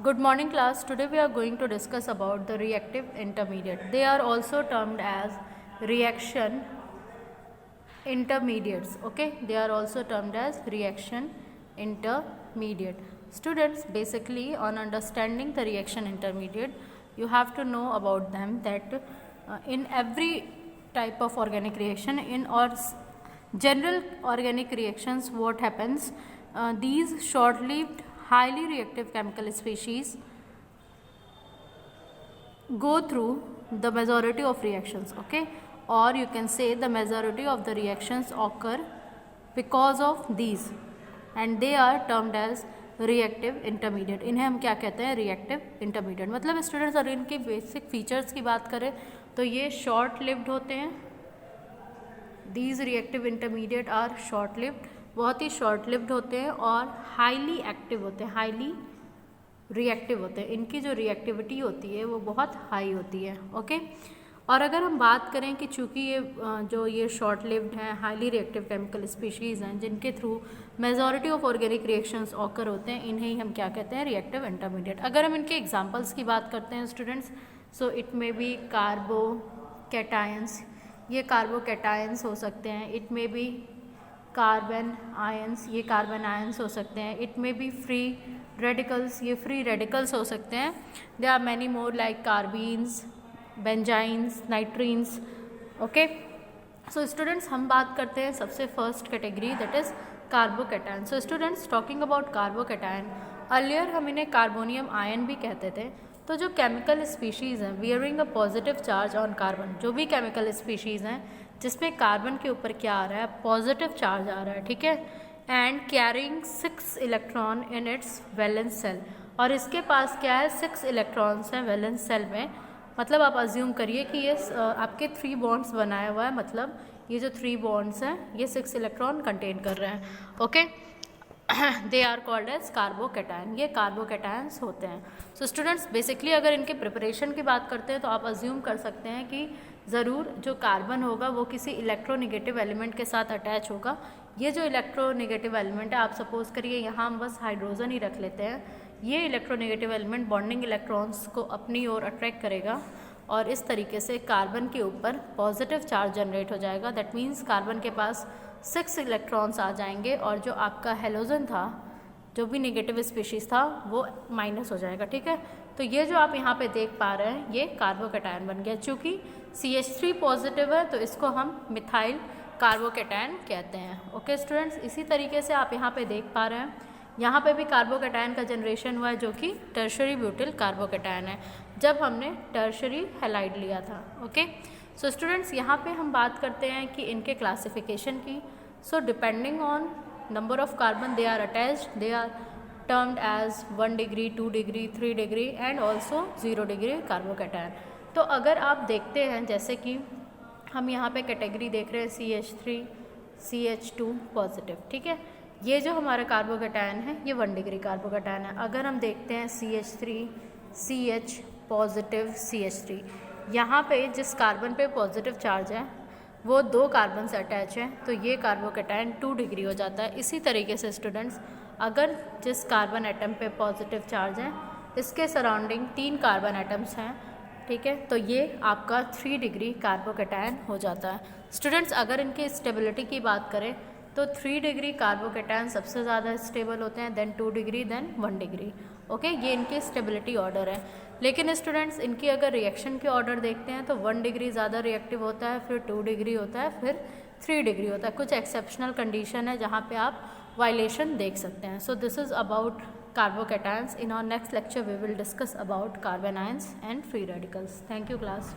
Good morning class. Today we are going to discuss about the reactive intermediate. They are also termed as reaction intermediates. Okay, they are also termed as reaction intermediate. Students, basically on understanding the reaction intermediate, you have to know about them that in every type of organic reaction, in or general organic reactions, what happens, these short-lived highly reactive chemical species go through the majority of reactions, okay, or you can say the majority of the reactions occur because of these and they are termed as reactive intermediate. इन्हें हम क्या कहते हैं? Reactive intermediate. मतलब students अगर इनके basic features की बात करें तो ये शॉर्ट लिव्ड होते हैं. These reactive intermediate are short lived, बहुत ही शॉर्ट लिव्ड होते हैं और हाईली एक्टिव होते हैं, हाईली रिएक्टिव होते हैं. इनकी जो रिएक्टिविटी होती है वो बहुत हाई होती है. ओके, और अगर हम बात करें कि चूँकि ये शॉर्ट लिव्ड हैं, हाईली रिएक्टिव केमिकल स्पीशीज़ हैं जिनके through majority of organic reactions occur होते हैं, इन्हें ही हम क्या कहते हैं? Reactive intermediate. अगर हम इनके एग्जांपल्स की बात करते हैं students, so it may be carbocations, ये कार्बोकैटायंस हो सकते हैं. It may be carbon ions, ये कार्बन आयंस हो सकते हैं. It may be free radicals, ये फ्री रेडिकल्स हो सकते हैं. दे are many more like carbenes, benzynes, nitrenes. Okay, so students हम बात करते हैं सबसे first category, that is carbocation. So students talking about carbocation, earlier हम इन्हें कार्बोनियम आयन भी कहते थे. तो जो केमिकल स्पीशीज़ हैं bearing a positive charge on carbon, जो भी केमिकल स्पीशीज़ हैं जिसमें कार्बन के ऊपर क्या आ रहा है? पॉजिटिव चार्ज आ रहा है. ठीक है, and carrying 6 electron in its valence shell, और इसके पास क्या है? 6 इलेक्ट्रॉन्स हैं वैलेंस सेल में. मतलब आप अज्यूम करिए कि ये आपके 3 बॉन्ड्स बनाया हुआ है, मतलब ये जो 3 बॉन्ड्स हैं ये 6 इलेक्ट्रॉन कंटेन कर रहे हैं. Okay, they are called as carbocation, ये कार्बोकैटायंस होते हैं. सो स्टूडेंट्स बेसिकली अगर इनके प्रिपरेशन की बात करते हैं तो आप अज्यूम कर सकते हैं कि ज़रूर जो कार्बन होगा वो किसी इलेक्ट्रोनेगेटिव एलिमेंट के साथ अटैच होगा. ये जो इलेक्ट्रोनेगेटिव एलिमेंट है, आप सपोज करिए यहाँ हम बस हाइड्रोजन ही रख लेते हैं, ये इलेक्ट्रोनेगेटिव एलिमेंट बॉन्डिंग इलेक्ट्रॉन्स को अपनी ओर अट्रैक्ट करेगा और इस तरीके से कार्बन के ऊपर पॉजिटिव चार्ज जनरेट हो जाएगा. दैट मीन्स कार्बन के पास 6 इलेक्ट्रॉन्स आ जाएंगे और जो आपका हेलोजन था, जो भी नेगेटिव स्पीशीज़ था, वो माइनस हो जाएगा. ठीक है, तो ये जो आप यहाँ पे देख पा रहे हैं ये कार्बोकैटायन बन गया. चूँकि CH3 पॉजिटिव है तो इसको हम मिथाइल कार्बोकैटायन कहते हैं. ओके स्टूडेंट्स, इसी तरीके से आप यहाँ पे देख पा रहे हैं यहाँ पे भी कार्बोकैटायन का जनरेशन हुआ है जो कि टर्शरी ब्यूटिल कार्बोकैटायन है, जब हमने टर्शरी हैलाइड लिया था. ओके, सो स्टूडेंट्स यहाँ पे हम बात करते हैं कि इनके क्लासिफिकेशन की. So depending on number of carbon they are attached, they are termed as 1 degree, 2 degree, 3 degree and also 0 degree carbocation. तो अगर आप देखते हैं जैसे कि हम यहाँ पे कैटेगरी देख रहे हैं CH3 CH2 पॉजिटिव. ठीक है, ये जो हमारा कार्बोकैटायन है ये 1 डिग्री कार्बोकैटायन है. अगर हम देखते हैं CH3 CH पॉजिटिव CH3, यहाँ पे जिस कार्बन पे पॉजिटिव चार्ज है वो 2 कार्बन से अटैच है, तो ये कार्बोकैटायन 2 डिग्री हो जाता है. इसी तरीके से स्टूडेंट्स अगर जिस कार्बन एटम पे पॉजिटिव चार्ज है इसके सराउंडिंग 3 कार्बन एटम्स हैं, ठीक है, तो ये आपका 3 डिग्री कार्बोकैटायन हो जाता है. स्टूडेंट्स अगर इनकी स्टेबिलिटी की बात करें तो 3 डिग्री कार्बोकैटायन सबसे ज़्यादा स्टेबल होते हैं, then 2 degree, then 1 degree. Okay, ये इनके स्टेबिलिटी ऑर्डर है. लेकिन स्टूडेंट्स इनकी अगर रिएक्शन के ऑर्डर देखते हैं तो 1 डिग्री ज़्यादा रिएक्टिव होता है, फिर 2 डिग्री होता है, फिर 3 डिग्री होता है. कुछ एक्सेप्शनल कंडीशन है जहाँ पे आप वायलेशन देख सकते हैं. So this is about carbocations. In our next lecture we will discuss about carbon ions and free radicals. Thank you class.